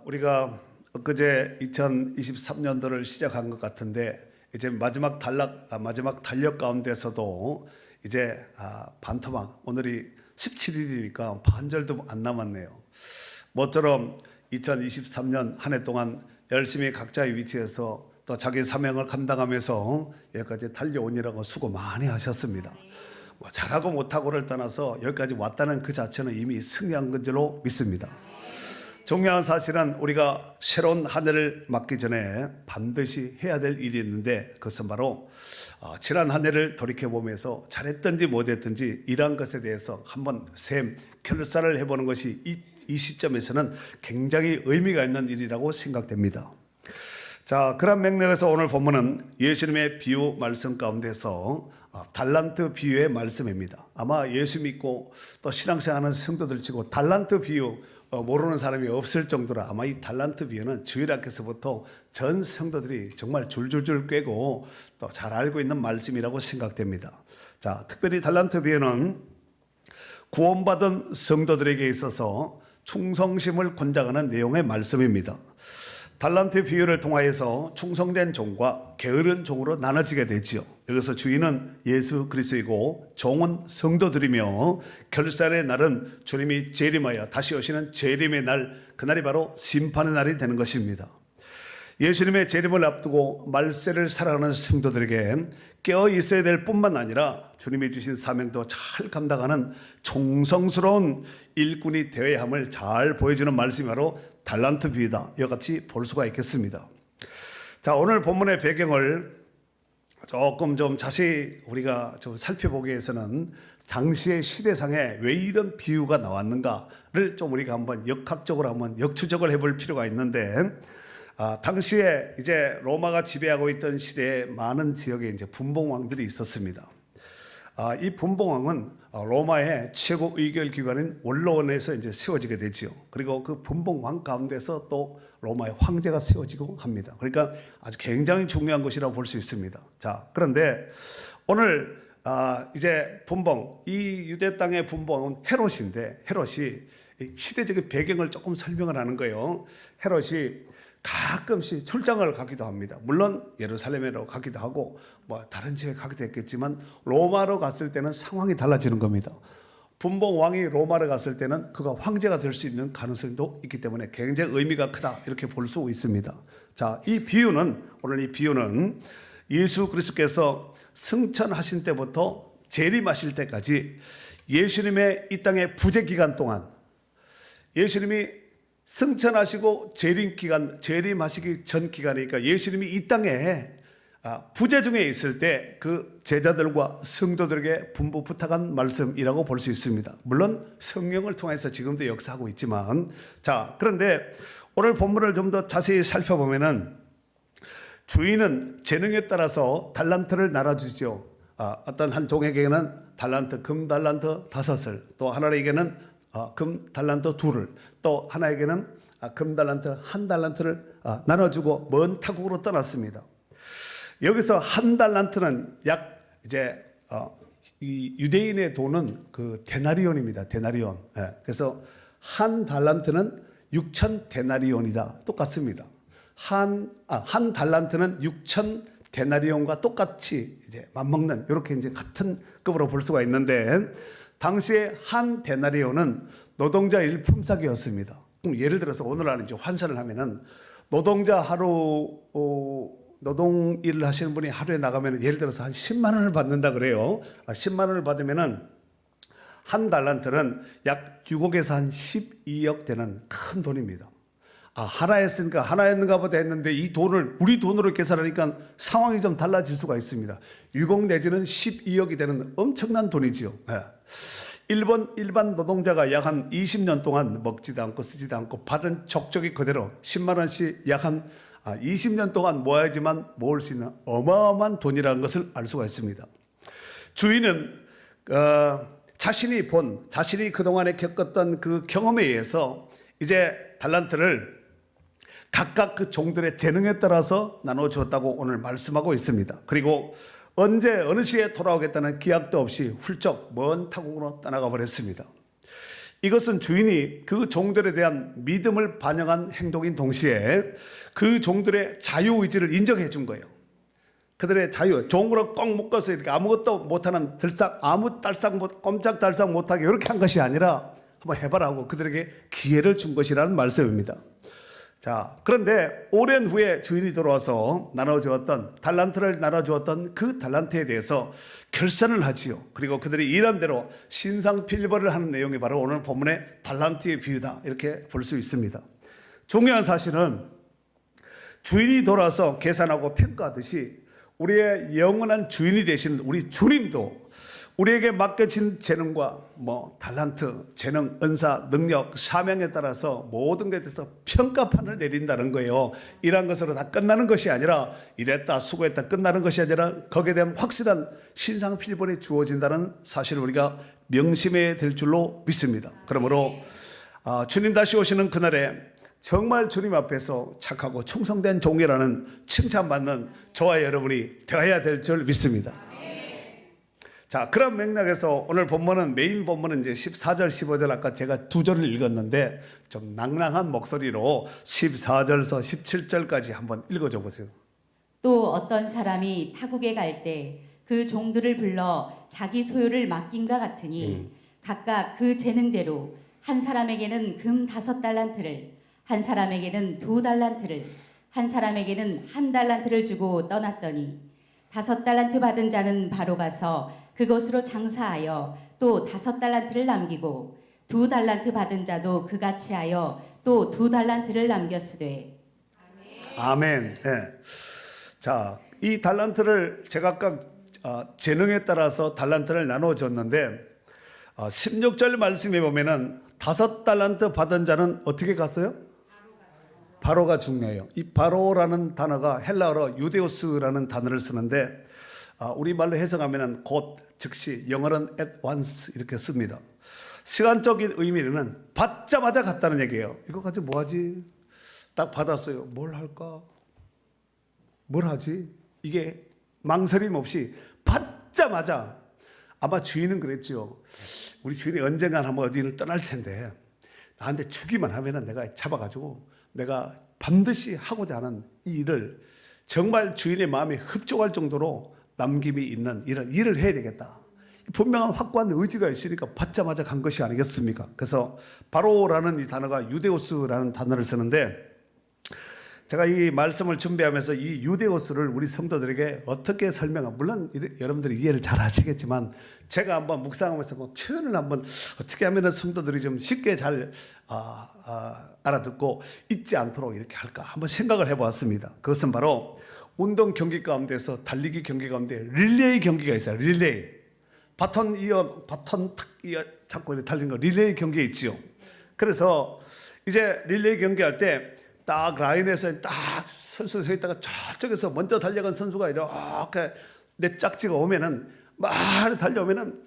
우리가 엊그제 2023년도를 시작한 것 같은데 이제 마지막 달력 가운데서도 이제 반토막, 오늘이 17일이니까 반절도 안 남았네요. 모처럼 2023년 한 해 동안 열심히 각자의 위치에서 또 자기 사명을 감당하면서 여기까지 달려오느라고 수고 많이 하셨습니다. 잘하고 못하고를 떠나서 여기까지 왔다는 그 자체는 이미 승리한 건지로 믿습니다. 중요한 사실은 우리가 새로운 한 해를 맞기 전에 반드시 해야 될 일이 있는데, 그것은 바로 지난 한 해를 돌이켜보면서 잘했든지 못했든지 이러한 것에 대해서 한번 결산을 해보는 것이 이 시점에서는 굉장히 의미가 있는 일이라고 생각됩니다. 자, 그런 맥락에서 오늘 본문은 예수님의 비유 말씀 가운데서 달란트 비유의 말씀입니다. 아마 예수 믿고 또 신앙생활하는 성도들 치고 달란트 비유 모르는 사람이 없을 정도로 아마 이 달란트 비유는 주일학교에서부터 전 성도들이 정말 줄줄줄 꿰고 또 잘 알고 있는 말씀이라고 생각됩니다. 자, 특별히 달란트 비유는 구원받은 성도들에게 있어서 충성심을 권장하는 내용의 말씀입니다. 달란트 비유를 통하여서 충성된 종과 게으른 종으로 나눠지게 되지요. 여기서 주인은 예수 그리스도이고 종은 성도들이며 결산의 날은 주님이 재림하여 다시 오시는 재림의 날, 그날이 바로 심판의 날이 되는 것입니다. 예수님의 재림을 앞두고 말세를 살아가는 성도들에게 깨어 있어야 될 뿐만 아니라 주님이 주신 사명도 잘 감당하는 충성스러운 일꾼이 되어야 함을 잘 보여주는 말씀이 바로 달란트 비유다. 이와 같이 볼 수가 있겠습니다. 자, 오늘 본문의 배경을 조금 좀 자세히 우리가 좀 살펴보기 위해서는 당시의 시대상에 왜 이런 비유가 나왔는가를 좀 우리가 한번 역학적으로 한번 역추적을 해볼 필요가 있는데, 당시에 이제 로마가 지배하고 있던 시대에 많은 지역에 이제 분봉왕들이 있었습니다. 이 분봉왕은 로마의 최고 의결 기관인 원로원에서 이제 세워지게 되지요. 그리고 그 분봉왕 가운데서 또 로마의 황제가 세워지고 합니다. 그러니까 아주 굉장히 중요한 것이라고 볼 수 있습니다. 자, 그런데 오늘 이제 분봉, 이 유대 땅의 분봉은 헤롯인데, 헤롯이 시대적인 배경을 조금 설명을 하는 거예요. 헤롯이 가끔씩 출장을 가기도 합니다. 물론 예루살렘으로 가기도 하고 다른 지역에 가기도 했겠지만 로마로 갔을 때는 상황이 달라지는 겁니다. 분봉 왕이 로마로 갔을 때는 그가 황제가 될 수 있는 가능성도 있기 때문에 굉장히 의미가 크다, 이렇게 볼 수 있습니다. 자, 오늘 이 비유는 예수 그리스도께서 승천하신 때부터 재림하실 때까지 예수님의 이 땅의 부재 기간 동안, 예수님이 승천하시고 재림하시기 전 기간이니까 예수님이 이 땅에 부재 중에 있을 때 그 제자들과 성도들에게 분부 부탁한 말씀이라고 볼 수 있습니다. 물론 성령을 통해서 지금도 역사하고 있지만, 자, 그런데 오늘 본문을 좀 더 자세히 살펴보면은 주인은 재능에 따라서 달란트를 나눠주죠. 어떤 한 종에게는 달란트, 금 달란트 5을, 또 하나에게는 금 달란트 2를, 또 하나에게는 금 달란트 1달란트를 나눠주고 먼 타국으로 떠났습니다. 여기서 1달란트는 약 이제 이 유대인의 돈은 그 데나리온입니다. 데나리온. 그래서 1달란트는 6천 데나리온이다. 똑같습니다. 한 달란트는 6천 데나리온과 똑같이 이제 맞먹는, 이렇게 이제 같은 급으로 볼 수가 있는데, 당시에 한 데나리온은 노동자 일품삯이었습니다. 그럼 예를 들어서 오늘날 이제 환산을 하면은 노동자 노동 일을 하시는 분이 하루에 나가면 예를 들어서 한 10만 원을 받는다 그래요. 10만 원을 받으면은 한 달란트는 약 6억에서 한 12억 되는 큰 돈입니다. 하나였으니까 하나였는가 보다 했는데 이 돈을 우리 돈으로 계산하니까 상황이 좀 달라질 수가 있습니다. 6억 내지는 12억이 되는 엄청난 돈이지요. 일반 노동자가 약 한 20년 동안 먹지도 않고 쓰지도 않고 받은 족족이 그대로 10만 원씩 약 한 20년 동안 모아야지만 모을 수 있는 어마어마한 돈이라는 것을 알 수가 있습니다. 주인은 자신이 그동안에 겪었던 그 경험에 의해서 이제 달란트를 각각 그 종들의 재능에 따라서 나눠주었다고 오늘 말씀하고 있습니다. 그리고 언제 어느 시에 돌아오겠다는 기약도 없이 훌쩍 먼 타국으로 떠나가 버렸습니다. 이것은 주인이 그 종들에 대한 믿음을 반영한 행동인 동시에 그 종들의 자유의지를 인정해 준 거예요. 그들의 자유, 종으로 꼭 묶어서 이렇게 아무것도 못하는 꼼짝달싹 못하게 이렇게 한 것이 아니라 한번 해봐라 하고 그들에게 기회를 준 것이라는 말씀입니다. 자, 그런데 오랜 후에 주인이 돌아와서 달란트를 나눠주었던 그 달란트에 대해서 결산을 하지요. 그리고 그들이 일한 대로 신상필벌을 하는 내용이 바로 오늘 본문의 달란트의 비유다, 이렇게 볼 수 있습니다. 중요한 사실은 주인이 돌아와서 계산하고 평가하듯이 우리의 영원한 주인이 되시는 우리 주님도 우리에게 맡겨진 재능과 달란트, 재능, 은사, 능력, 사명에 따라서 모든 것에 대해서 평가판을 내린다는 거예요. 일한 것으로 다 끝나는 것이 아니라 일했다, 수고했다 끝나는 것이 아니라 거기에 대한 확실한 신상필벌이 주어진다는 사실을 우리가 명심해야 될 줄로 믿습니다. 그러므로 주님 다시 오시는 그날에 정말 주님 앞에서 착하고 충성된 종이라는 칭찬받는 저와 여러분이 되어야 될 줄 믿습니다. 자, 그런 맥락에서 오늘 본문은 메인 본문은 이제 14절, 15절 아까 제가 두 절을 읽었는데 좀 낭낭한 목소리로 14절에서 17절까지 한번 읽어줘 보세요. 또 어떤 사람이 타국에 갈 때 그 종들을 불러 자기 소유를 맡긴과 같으니 각각 그 재능대로 한 사람에게는 금 5달란트를, 한 사람에게는 2달란트를, 한 사람에게는 1달란트를 주고 떠났더니 5달란트 받은 자는 바로 가서 그것으로 장사하여 또 5달란트를 남기고 2달란트 받은 자도 그같이 하여 또 2달란트를 남겼으되. 아멘. 네. 자, 이 달란트를 제가 아까 재능에 따라서 달란트를 나눠줬는데 16절 말씀에 보면은 5달란트 받은 자는 어떻게 갔어요? 바로가 중요해요. 이 바로라는 단어가 헬라어로 유데오스라는 단어를 쓰는데 우리말로 해석하면 곧, 즉시, 영어로는 at once 이렇게 씁니다. 시간적인 의미는 받자마자 갔다는 얘기예요. 이거 가지고 뭐 하지? 딱 받았어요. 뭘 할까? 뭘 하지? 이게 망설임 없이 받자마자, 아마 주인은 그랬죠. 우리 주인이 언젠간 한번 어디를 떠날 텐데 나한테 주기만 하면은 내가 잡아가지고 내가 반드시 하고자 하는 이 일을 정말 주인의 마음에 흡족할 정도로 남김이 있는 이런 일을 해야 되겠다. 분명한 확고한 의지가 있으니까 받자마자 간 것이 아니겠습니까? 그래서 바로라는 이 단어가 유데오스라는 단어를 쓰는데 제가 이 말씀을 준비하면서 이 유데오스를 우리 성도들에게 어떻게 물론 여러분들이 이해를 잘 하시겠지만 제가 한번 묵상하면서 표현을 한번 어떻게 하면 성도들이 좀 쉽게 잘 알아듣고 잊지 않도록 이렇게 할까 한번 생각을 해보았습니다. 그것은 바로 운동 경기 가운데서 달리기 경기 가운데 릴레이 경기가 있어요. 릴레이. 바톤 탁 잡고 이렇게 달리는 거 릴레이 경기에 있지요. 그래서 이제 릴레이 경기할 때 딱 라인에서 딱 선수 서 있다가 저쪽에서 먼저 달려간 선수가 이렇게 내 짝지가 오면은 막 달려오면은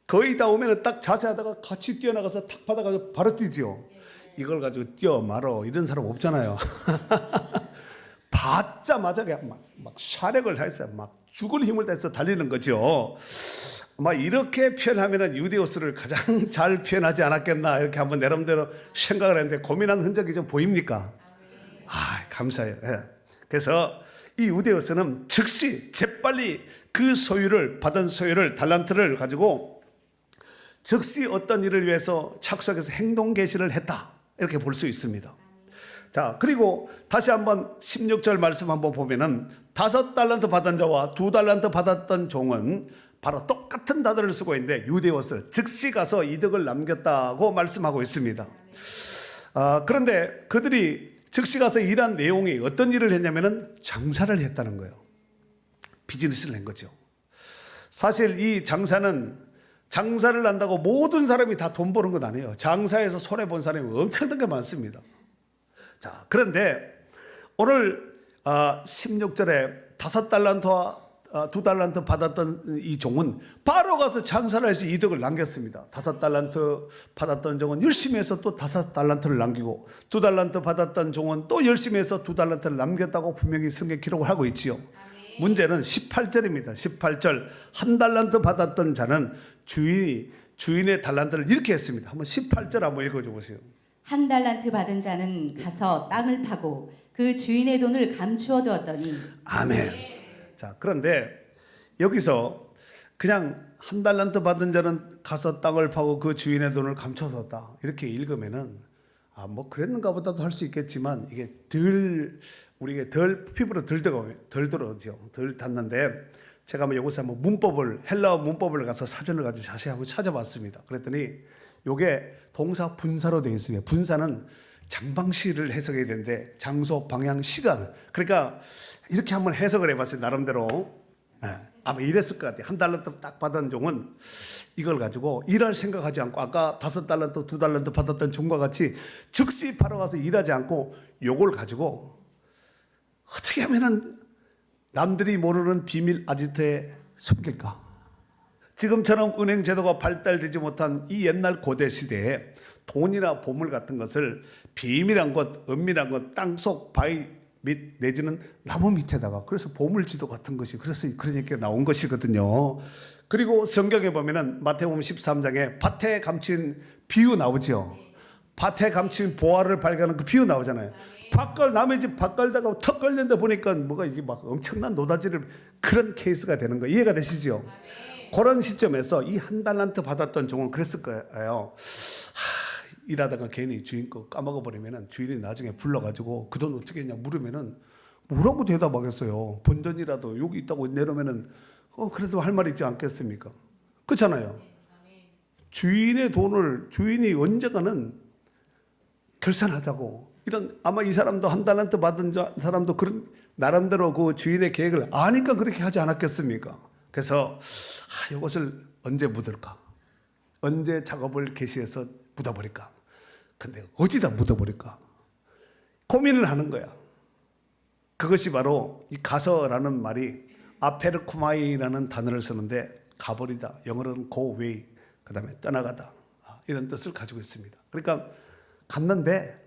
거의 다 오면은 딱 자세하다가 같이 뛰어나가서 탁 받아가지고 바로 뛰지요. 이걸 가지고 뛰어 말어 이런 사람 없잖아요. 받자마자 그냥 막 샤렉을 해서 막 죽을 힘을 다해서 달리는 거죠. 막 이렇게 표현하면은 유데오스를 가장 잘 표현하지 않았겠나 이렇게 한번 여러분대로 생각을 했는데 고민한 흔적이 좀 보입니까? 감사해요. 예. 그래서 이 유데오스는 즉시 재빨리 그 받은 소유를 달란트를 가지고 즉시 어떤 일을 위해서 착수해서 행동 개시를 했다 이렇게 볼 수 있습니다. 자, 그리고 다시 한번 16절 말씀 한번 보면은 5달란트 받은 자와 2달란트 받았던 종은 바로 똑같은 단어를 쓰고 있는데 유데오스 즉시 가서 이득을 남겼다고 말씀하고 있습니다. 그런데 그들이 즉시 가서 일한 내용이 어떤 일을 했냐면은 장사를 했다는 거예요. 비즈니스를 한 거죠. 사실 이 장사를 한다고 모든 사람이 다 돈 버는 건 아니에요. 장사에서 손해 본 사람이 엄청나게 많습니다. 자, 그런데 오늘 16절에 5달란트와 2달란트 받았던 이 종은 바로 가서 장사를 해서 이득을 남겼습니다. 5달란트 받았던 종은 열심히 해서 또 5달란트를 남기고 2달란트 받았던 종은 또 열심히 해서 2달란트를 남겼다고 분명히 성경 기록을 하고 있지요. 문제는 18절입니다. 18절 1달란트 받았던 자는 주인이 주인의 달란트를 이렇게 했습니다. 한번 18절 한번 읽어줘 보세요. 한 달란트 받은 자는 가서 땅을 파고 그 주인의 돈을 감추어 두었더니. 아멘. 자, 그런데 여기서 그냥 한 달란트 받은 자는 가서 땅을 파고 그 주인의 돈을 감춰뒀다 이렇게 읽으면은 뭐 그랬는가 보다도 할 수 있겠지만 이게 우리가 덜 피부로 덜 들어오죠. 덜 닿는데 제가 한번 이것을 한번 헬라어 문법을 가서 사전을 가지고 자세히 한번 찾아봤습니다. 그랬더니 요게 동사 분사로 되어 있습니다. 분사는 장방시를 해석해야 되는데 장소, 방향, 시간. 그러니까 이렇게 한번 해석을 해봤어요. 나름대로. 아마 이랬을 것 같아요. 한 달란트 딱 받은 종은 이걸 가지고 일할 생각하지 않고 아까 5달란트, 2달란트 받았던 종과 같이 즉시 바로 가서 일하지 않고 요걸 가지고 어떻게 하면은 남들이 모르는 비밀 아지트에 숨길까? 지금처럼 은행 제도가 발달되지 못한 이 옛날 고대 시대에 돈이나 보물 같은 것을 비밀한 것, 은밀한 것, 땅속 바위 밑 내지는 나무 밑에다가 그래서 보물지도 같은 것이 그러니까 나온 것이거든요. 그리고 성경에 보면은 마태복음 13장에 밭에 감춘 비유 나오죠. 밭에 감춘 보화를 발견하는 그 비유 나오잖아요. 남의 집 밭갈다가 턱 걸린다 보니까 뭐가 이게 막 엄청난 노다지를 그런 케이스가 되는 거 이해가 되시죠? 그런 시점에서 이 한 달란트 받았던 종은 그랬을 거예요. 일하다가 괜히 주인 거 까먹어 버리면은 주인이 나중에 불러가지고 그 돈 어떻게 했냐 물으면은 뭐라고 대답하겠어요. 본전이라도 여기 있다고 내놓으면은 그래도 할 말 있지 않겠습니까? 그렇잖아요. 주인의 돈을 주인이 언젠가는 결산하자고 이런 아마 이 사람도 한 달란트 받은 사람도 그런 나름대로 그 주인의 계획을 아니까 그렇게 하지 않았겠습니까? 그래서 이것을 언제 묻을까? 언제 작업을 개시해서 묻어버릴까? 근데 어디다 묻어버릴까? 고민을 하는 거야. 그것이 바로 이 가서라는 말이 아페르쿠마이라는 단어를 쓰는데 가버리다, 영어로는 go away, 그 다음에 떠나가다 이런 뜻을 가지고 있습니다. 그러니까 갔는데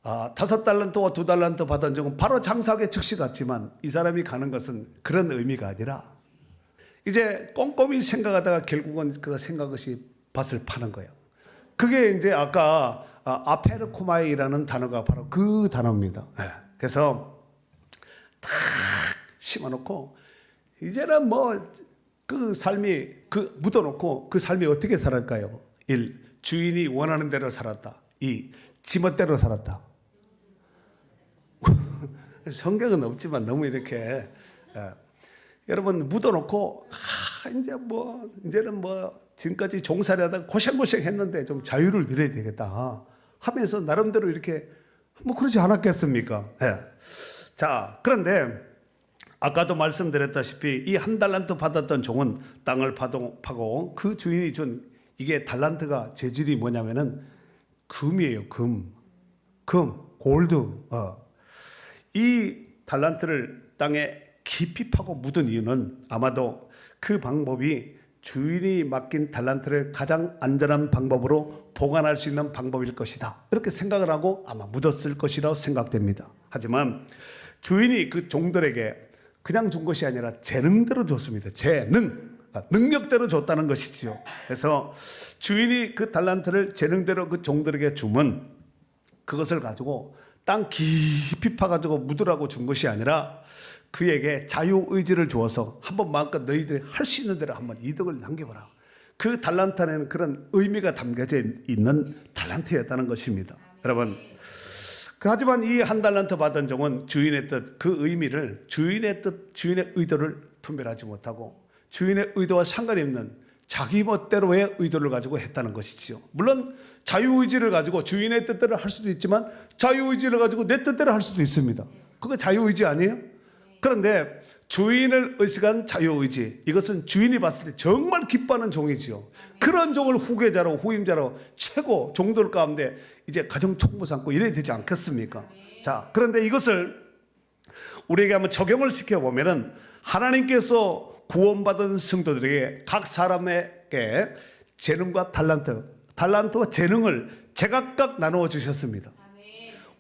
5달란트와 2달란트 받은 적은 바로 장사하게 즉시 갔지만 이 사람이 가는 것은 그런 의미가 아니라 이제 꼼꼼히 생각하다가 결국은 그 생각 없이 밭을 파는 거예요. 그게 이제 아까 아페르코마이라는 단어가 바로 그 단어입니다. 그래서 탁 심어놓고 이제는 뭐 그 삶이 묻어놓고 그 삶이 어떻게 살았을까요? 1. 주인이 원하는 대로 살았다. 2. 지멋대로 살았다. 성경은 없지만 너무 이렇게 여러분 묻어놓고 이제는 지금까지 종살이하다 고생고생 했는데 좀 자유를 누려야 되겠다 하면서 나름대로 이렇게 그러지 않았겠습니까? 자, 그런데 아까도 말씀드렸다시피 이 한 달란트 받았던 종은 땅을 파고 그 주인이 준 이게 달란트가 재질이 뭐냐면은 금이에요. 금, 골드. 이 달란트를 땅에 깊이 파고 묻은 이유는 아마도 그 방법이 주인이 맡긴 달란트를 가장 안전한 방법으로 보관할 수 있는 방법일 것이다. 이렇게 생각을 하고 아마 묻었을 것이라고 생각됩니다. 하지만 주인이 그 종들에게 그냥 준 것이 아니라 재능대로 줬습니다. 능력대로 줬다는 것이지요. 그래서 주인이 그 달란트를 재능대로 그 종들에게 주면 그것을 가지고 땅 깊이 파가지고 묻으라고 준 것이 아니라 그에게 자유의지를 주어서 한번 마음껏 너희들이 할 수 있는 대로 한번 이득을 남겨보라. 그 달란트 안에는 그런 의미가 담겨져 있는 달란트였다는 것입니다. 여러분, 하지만 이 한 달란트 받은 종은 주인의 뜻, 그 의미를 주인의 의도를 분별하지 못하고 주인의 의도와 상관이 없는 자기 멋대로의 의도를 가지고 했다는 것이지요. 물론 자유의지를 가지고 주인의 뜻대로 할 수도 있지만 자유의지를 가지고 내 뜻대로 할 수도 있습니다. 그거 자유의지 아니에요? 그런데 주인을 의식한 자유의지, 이것은 주인이 봤을 때 정말 기뻐하는 종이지요. 그런 종을 후계자로 후임자로 최고 종들 가운데 이제 가정 총무 삼고 이래야 되지 않겠습니까? 자, 그런데 이것을 우리에게 한번 적용을 시켜보면은 하나님께서 구원받은 성도들에게 각 사람에게 재능과 달란트와 재능을 제각각 나누어 주셨습니다.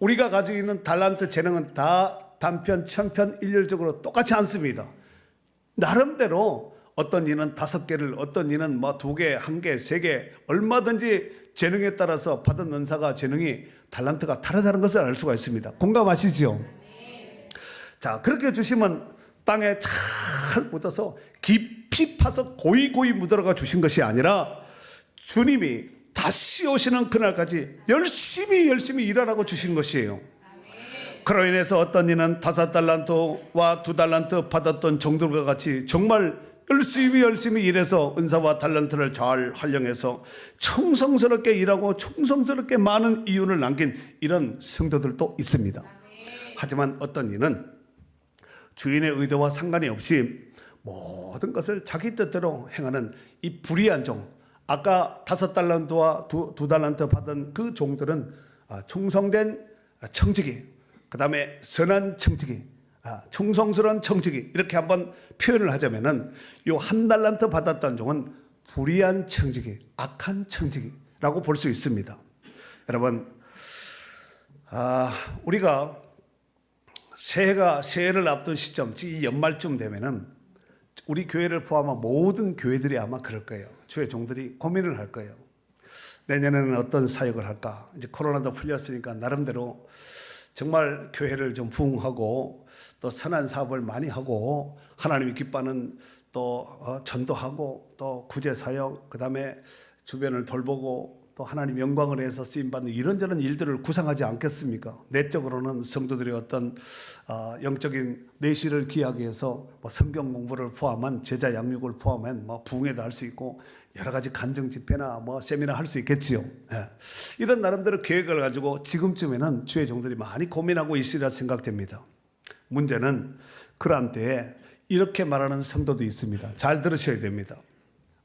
우리가 가지고 있는 달란트, 재능은 다 단편, 천편, 일률적으로 똑같지 않습니다. 나름대로 어떤 이는 5개를, 어떤 이는 뭐 2개, 1개, 3개, 얼마든지 재능에 따라서 받은 은사가, 재능이, 달란트가 다르다는 것을 알 수가 있습니다. 공감하시죠? 자, 그렇게 주시면 땅에 잘 묻어서 깊이 파서 고이고이 묻어가 주신 것이 아니라 주님이 다시 오시는 그날까지 열심히 일하라고 주신 것이에요. 그로 인해서 어떤 이는 5달란트와 2달란트 받았던 종들과 같이 정말 열심히 일해서 은사와 달란트를 잘 활용해서 충성스럽게 일하고 충성스럽게 많은 이윤을 남긴 이런 성도들도 있습니다. 하지만 어떤 이는 주인의 의도와 상관이 없이 모든 것을 자기 뜻대로 행하는 이 불의한 종, 아까 5달란트와 2달란트 받은 그 종들은 충성된 청지기, 그 다음에 선한 청지기, 충성스러운 청지기, 이렇게 한번 표현을 하자면은 요 1달란트 받았던 종은 불의한 청지기, 악한 청지기라고 볼 수 있습니다. 여러분, 우리가 새해를 앞둔 시점, 이 연말쯤 되면은 우리 교회를 포함한 모든 교회들이 아마 그럴 거예요. 교회 종들이 고민을 할 거예요. 내년에는 어떤 사역을 할까? 이제 코로나도 풀렸으니까 나름대로 정말 교회를 좀 부흥하고 또 선한 사업을 많이 하고 하나님이 기뻐하는 또 전도하고 또 구제 사역, 그다음에 주변을 돌보고 또 하나님 영광을 위해서 쓰임받는 이런저런 일들을 구상하지 않겠습니까? 내적으로는 성도들의 어떤 영적인 내실을 기하기 위해서 뭐 성경 공부를 포함한 제자 양육을 포함한 뭐 부흥회도 할 수 있고 여러 가지 간증 집회나 뭐 세미나 할 수 있겠지요. 예. 이런 나름대로 계획을 가지고 지금쯤에는 주의 종들이 많이 고민하고 있으리라 생각됩니다. 문제는 그러한 때에 이렇게 말하는 성도도 있습니다. 잘 들으셔야 됩니다.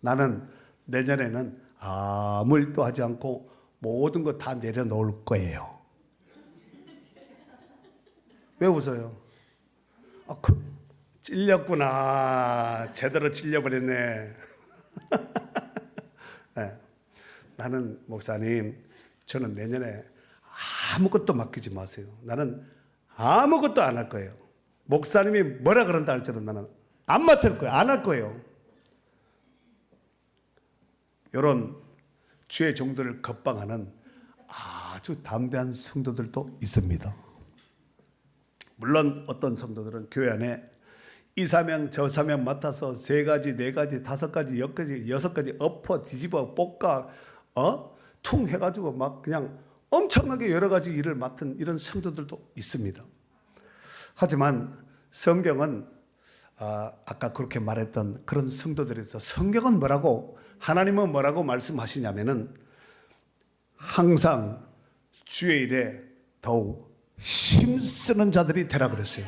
나는 내년에는 아무 일도 하지 않고 모든 거 다 내려놓을 거예요. 왜 웃어요? 찔렸구나. 제대로 찔려버렸네. 네. 나는 목사님, 저는 내년에 아무것도 맡기지 마세요. 나는 아무것도 안 할 거예요. 목사님이 뭐라 그런다 할지라도 나는 안 맡을 거예요. 안 할 거예요. 이런 주의 종들을 겁방하는 아주 담대한 성도들도 있습니다. 물론 어떤 성도들은 교회 안에 이 사명 저 사명 맡아서 3가지, 4가지, 5가지, 10가지, 6가지 엎어 뒤집어 볶아 퉁 해가지고 막 그냥 엄청나게 여러 가지 일을 맡은 이런 성도들도 있습니다. 하지만 성경은 아까 그렇게 말했던 그런 성도들에서 성경은 뭐라고, 하나님은 뭐라고 말씀하시냐면은 항상 주의 일에 더욱 힘쓰는 자들이 되라 그랬어요.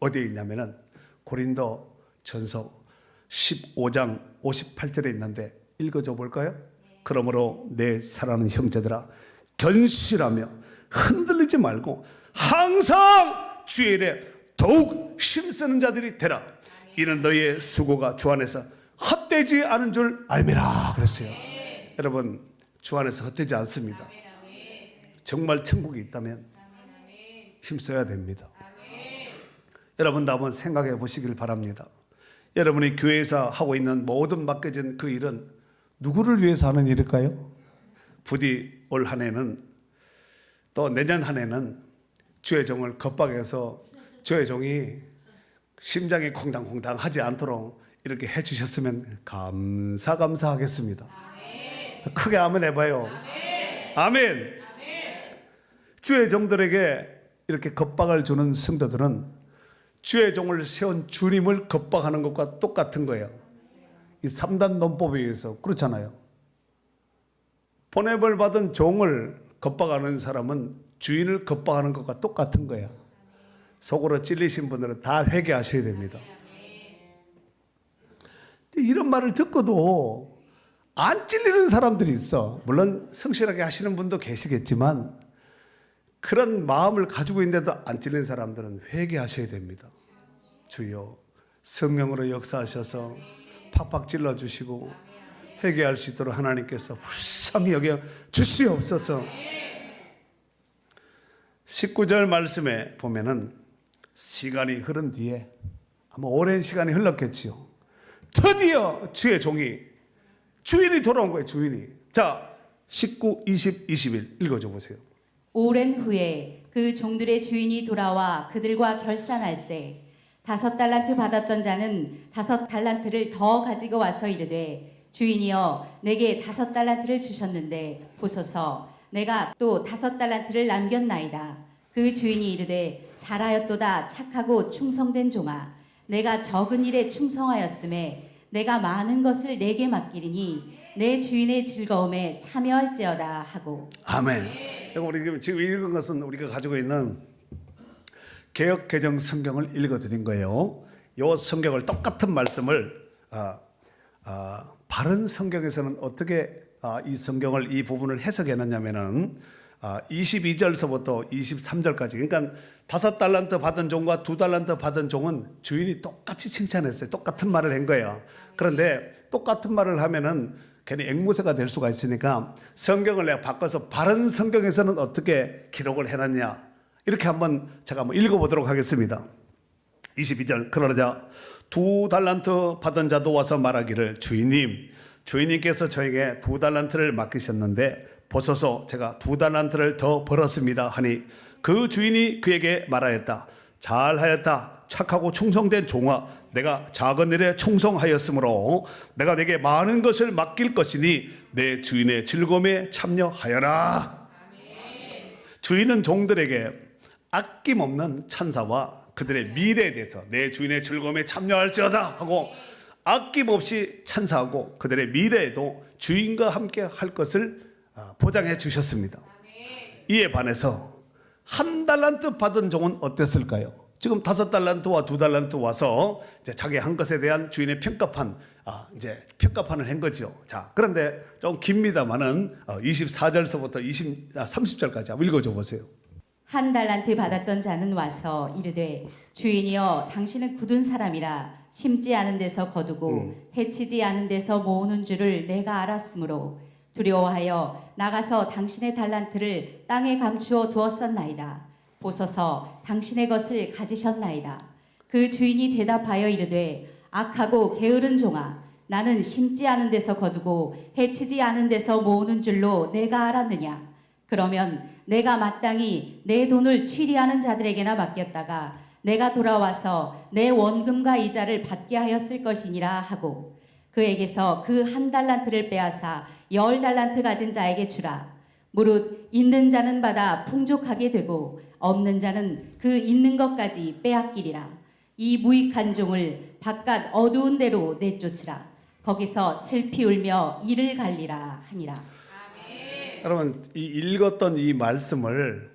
어디에 있냐면은 고린도 전서 15장 58절에 있는데 읽어줘 볼까요? 그러므로 내 사랑하는 형제들아 견실하며 흔들리지 말고 항상 주의 일에 더욱 힘쓰는 자들이 되라. 이는 너희의 수고가 주 안에서 헛되지 않은 줄 알미라 그랬어요. 여러분, 주 안에서 헛되지 않습니다. 정말 천국이 있다면 힘써야 됩니다. 여러분도 한번 생각해 보시길 바랍니다. 여러분이 교회에서 하고 있는 모든 맡겨진 그 일은 누구를 위해서 하는 일일까요? 부디 올 한 해는 또 내년 한 해는 주의 종을 겁박해서 주의 종이 심장이 콩당콩당 하지 않도록 이렇게 해주셨으면 감사하겠습니다. 크게 아멘 해봐요. 아멘. 주의 종들에게 이렇게 겁박을 주는 성도들은 주의 종을 세운 주님을 겁박하는 것과 똑같은 거예요. 이 3단 논법에 의해서 그렇잖아요. 보냄을 받은 종을 겁박하는 사람은 주인을 겁박하는 것과 똑같은 거야. 속으로 찔리신 분들은 다 회개하셔야 됩니다. 이런 말을 듣고도 안 찔리는 사람들이 있어. 물론 성실하게 하시는 분도 계시겠지만 그런 마음을 가지고 있는데도 안 찔리는 사람들은 회개하셔야 됩니다. 주여 성령으로 역사하셔서 팍팍 찔러주시고 회개할 수 있도록 하나님께서 불쌍히 여겨 주시옵소서. 19절 말씀에 보면은 시간이 흐른 뒤에 아마 오랜 시간이 흘렀겠지요. 드디어 주의 종이 주인이 돌아온 거예요. 주인이. 자 19, 20, 21 읽어줘 보세요. 오랜 후에 그 종들의 주인이 돌아와 그들과 결산할세 5달란트 받았던 자는 5달란트를 더 가지고 와서 이르되 주인이여 내게 5달란트를 주셨는데 보소서 내가 또 5달란트를 남겼나이다. 그 주인이 이르되 잘하였도다 착하고 충성된 종아 내가 적은 일에 충성하였음에 내가 많은 것을 내게 맡기리니 내 주인의 즐거움에 참여할지어다 하고. 아멘. 우리 지금 읽은 것은 우리가 가지고 있는 개역 개정 성경을 읽어드린 거예요. 이 성경을 똑같은 말씀을 바른 성경에서는 어떻게 이 성경을 이 부분을 해석해놨냐면은 22절서부터 23절까지 그러니까 5달란트 받은 종과 2달란트 받은 종은 주인이 똑같이 칭찬했어요. 똑같은 말을 한 거예요. 그런데 똑같은 말을 하면은 괜히 앵무새가 될 수가 있으니까 성경을 내가 바꿔서 바른 성경에서는 어떻게 기록을 해놨냐 이렇게 제가 한번 읽어보도록 하겠습니다. 22절 그러자 2달란트 받은 자도 와서 말하기를 주인님께서 저에게 2달란트를 맡기셨는데 보소서 제가 2달란트를 더 벌었습니다 하니 그 주인이 그에게 말하였다. 잘하였다. 착하고 충성된 종아 내가 작은 일에 충성하였으므로 내가 내게 많은 것을 맡길 것이니 내 주인의 즐거움에 참여하여라. 주인은 종들에게 아낌없는 찬사와 그들의 미래에 대해서 내 주인의 즐거움에 참여할지어다 하고 아낌없이 찬사하고 그들의 미래에도 주인과 함께 할 것을 보장해 주셨습니다. 이에 반해서 1달란트 받은 종은 어땠을까요? 지금 5달란트와 2달란트 와서 이제 자기 한 것에 대한 주인의 평가판을 한 거죠. 자, 그런데 좀 깁니다만은 24절서부터 30절까지 한번 읽어줘 보세요. 1달란트 받았던 자는 와서 이르되 주인이여 당신은 굳은 사람이라 심지 않은 데서 거두고 해치지 않은 데서 모으는 줄을 내가 알았으므로 두려워하여 나가서 당신의 달란트를 땅에 감추어 두었었나이다. 보소서 당신의 것을 가지셨나이다. 그 주인이 대답하여 이르되 악하고 게으른 종아 나는 심지 않은 데서 거두고 해치지 않은 데서 모으는 줄로 내가 알았느냐. 그러면 내가 마땅히 내 돈을 취리하는 자들에게나 맡겼다가 내가 돌아와서 내 원금과 이자를 받게 하였을 것이니라 하고 그에게서 그 1달란트를 빼앗아 10달란트 가진 자에게 주라. 무릇 있는 자는 받아 풍족하게 되고 없는 자는 그 있는 것까지 빼앗기리라. 이 무익한 종을 바깥 어두운 데로 내쫓으라. 거기서 슬피 울며 이를 갈리라 하니라. 여러분 이 읽었던 이 말씀을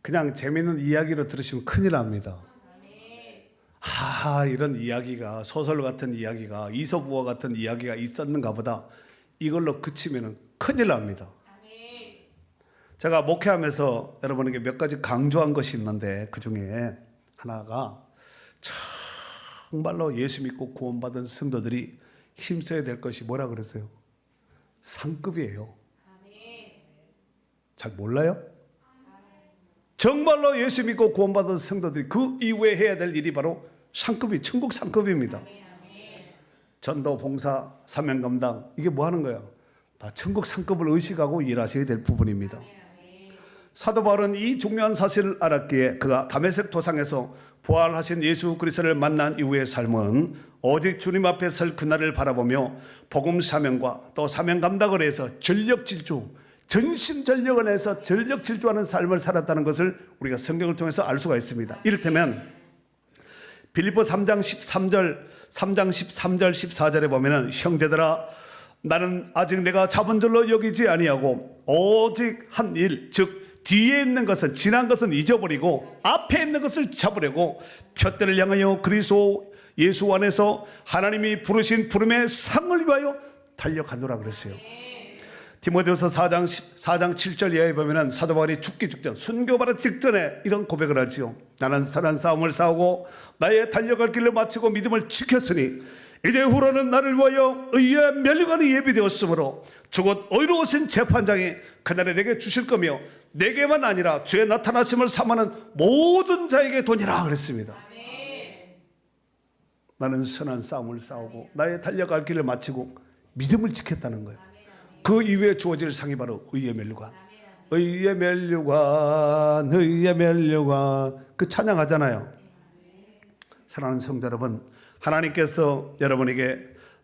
그냥 재미있는 이야기로 들으시면 큰일 납니다. 이런 이야기가 소설 같은 이야기가 이솝우화 같은 이야기가 있었는가 보다 이걸로 그치면 큰일 납니다. 제가 목회하면서 여러분에게 몇 가지 강조한 것이 있는데 그 중에 하나가 정말로 예수 믿고 구원받은 성도들이 힘써야 될 것이 뭐라 그랬어요? 상급이에요. 잘 몰라요? 정말로 예수 믿고 구원받은 성도들이 그 이후에 해야 될 일이 바로 상급이 천국 상급입니다. 전도, 봉사, 사명 감당 이게 뭐 하는 거예요? 다 천국 상급을 의식하고 일하셔야 될 부분입니다. 사도 바울은 이 중요한 사실을 알았기에 그가 다메섹 도상에서 부활하신 예수 그리스도를 만난 이후의 삶은 오직 주님 앞에 설 그날을 바라보며 복음 사명과 또 사명 감당을 해서 전력질주 전심전력을 해서 전력질주하는 삶을 살았다는 것을 우리가 성경을 통해서 알 수가 있습니다. 이를테면 빌립보 3장 13절 14절에 보면은 형제들아 나는 아직 내가 잡은 줄로 여기지 아니하고 오직 한 일 즉 뒤에 있는 것은 지난 것은 잊어버리고 앞에 있는 것을 잡으려고 푯대를 향하여 그리스도 예수 안에서 하나님이 부르신 부름의 상을 위하여 달려가노라 그랬어요. 디모데후서 4장 7절 이하에 보면은 사도 바울이 죽기 직전 순교받을 직전에 이런 고백을 하지요. 나는 선한 싸움을 싸우고 나의 달려갈 길을 마치고 믿음을 지켰으니 이제 후로는 나를 위하여 의의 멸류관이 예비되었으므로 주곧 의로우신 재판장이 그날에 내게 주실 거며 내게만 아니라 주의 나타나심을 삼하는 모든 자에게 도니라 그랬습니다. 나는 선한 싸움을 싸우고 나의 달려갈 길을 마치고 믿음을 지켰다는 거예요. 그 이후에 주어질 상이 바로 의의 면류관. 의의 면류관, 의의 면류관. 그 찬양하잖아요. 사랑하는 성도 여러분, 하나님께서 여러분에게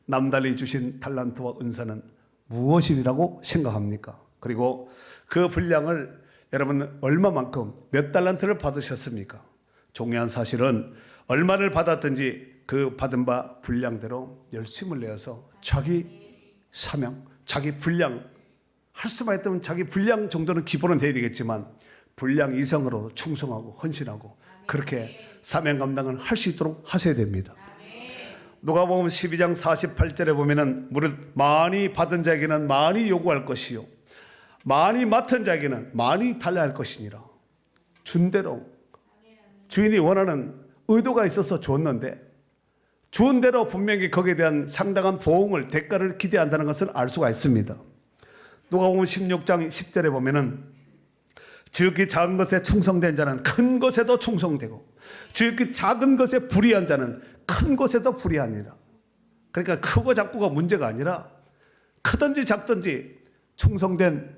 남달리 주신 달란트와 은사는 무엇이라고 생각합니까? 그리고 그 분량을 여러분 얼마만큼 몇 달란트를 받으셨습니까? 중요한 사실은 얼마를 받았든지 그 받은 바 분량대로 열심을 내어서 자기 사명, 자기 분량, 할 수만 있다면 자기 분량 정도는 기본은 돼야 되겠지만 분량 이상으로 충성하고 헌신하고 그렇게 사명 감당을 할 수 있도록 하셔야 됩니다. 누가복음 12장 48절에 보면은 무릇 많이 받은 자에게는 많이 요구할 것이요 많이 맡은 자에게는 많이 달라야 할 것이니라. 준 대로 주인이 원하는 의도가 있어서 줬는데 준 대로 분명히 거기에 대한 상당한 보응을 대가를 기대한다는 것을 알 수가 있습니다. 누가복음 16장 10절에 보면은 지극히 작은 것에 충성된 자는 큰 것에도 충성되고 지극히 작은 것에 불의한 자는 큰 것에도 불의하니라. 그러니까 크고 작고가 문제가 아니라 크든지 작든지 충성된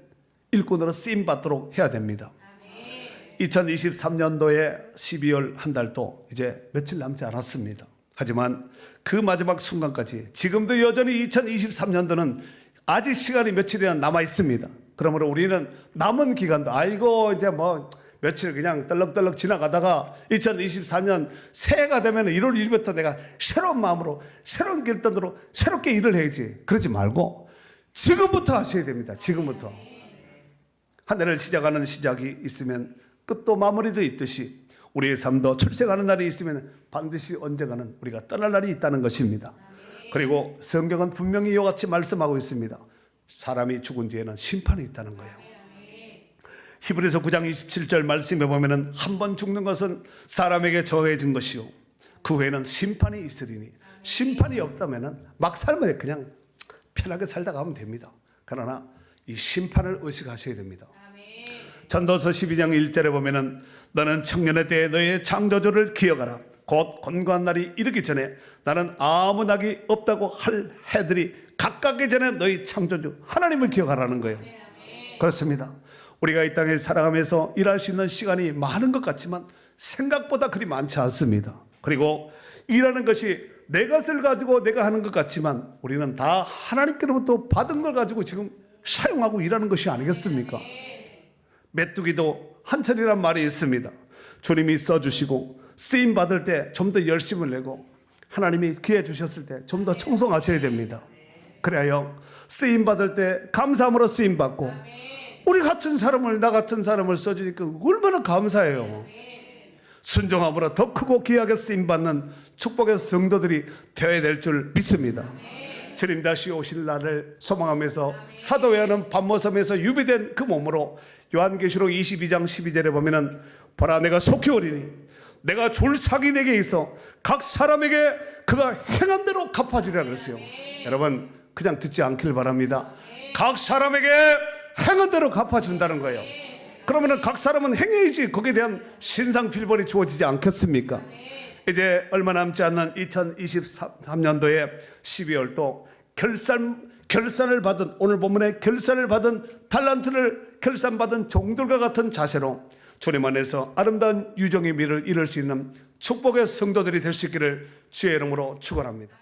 일꾼으로 쓰임 받도록 해야 됩니다. 2023년도에 12월 한 달도 이제 며칠 남지 않았습니다. 하지만 그 마지막 순간까지 지금도 여전히 2023년도는 아직 시간이 며칠이나 남아 있습니다. 그러므로 우리는 남은 기간도 아이고 이제 뭐 며칠 그냥 떨렁떨렁 지나가다가 2024년 새해가 되면 1월 1일부터 내가 새로운 마음으로 새로운 결단으로 새롭게 일을 해야지. 그러지 말고 지금부터 하셔야 됩니다. 지금부터. 한 해를 시작하는 시작이 있으면 끝도 마무리도 있듯이 우리의 삶도 출세하는 날이 있으면 반드시 언젠가는 우리가 떠날 날이 있다는 것입니다. 그리고 성경은 분명히 이와 같이 말씀하고 있습니다. 사람이 죽은 뒤에는 심판이 있다는 거예요. 히브리서 9장 27절 말씀에 보면은 한 번 죽는 것은 사람에게 정해진 것이요 그 후에는 심판이 있으리니 심판이 없다면은 막 살면 돼. 그냥 편하게 살다 가면 됩니다. 그러나 이 심판을 의식하셔야 됩니다. 전도서 12장 1절에 보면은 너는 청년의 때에 너의 창조주를 기억하라. 곧 권고한 날이 이르기 전에 나는 아무 낙이 없다고 할 해들이 가깝기 전에 너희 창조주 하나님을 기억하라는 거예요. 그렇습니다. 우리가 이 땅에 살아가면서 일할 수 있는 시간이 많은 것 같지만 생각보다 그리 많지 않습니다. 그리고 일하는 것이 내 것을 가지고 내가 하는 것 같지만 우리는 다 하나님께로부터 받은 걸 가지고 지금 사용하고 일하는 것이 아니겠습니까? 메뚜기도 한철이란 말이 있습니다. 주님이 써주시고 쓰임 받을 때 좀 더 열심을 내고 하나님이 기회 주셨을 때 좀 더 충성하셔야 됩니다. 그래야 쓰임 받을 때 감사함으로 쓰임 받고 우리 같은 사람을 나 같은 사람을 써주니까 얼마나 감사해요. 순종함으로 더 크고 귀하게 쓰임 받는 축복의 성도들이 되어야 될 줄 믿습니다. 주님 다시 오실 날을 소망하면서 사도회하는 밤모섬에서 유비된 그 몸으로 요한계시록 22장 12절에 보면은 보라 내가 속히 오리니 내가 줄 삭이 내게 있어 각 사람에게 그가 행한 대로 갚아주리라 그랬어요. 여러분 그냥 듣지 않길 바랍니다. 각 사람에게 행한 대로 갚아준다는 거예요. 그러면 각 사람은 행해야지 거기에 대한 신상필벌이 주어지지 않겠습니까? 이제 얼마 남지 않는 2023년도에 12월도 결산을 받은 오늘 본문에 결산을 받은 달란트를 결산받은 종들과 같은 자세로 주님 안에서 아름다운 유정의 미를 이룰 수 있는 축복의 성도들이 될 수 있기를 주의 이름으로 축원합니다.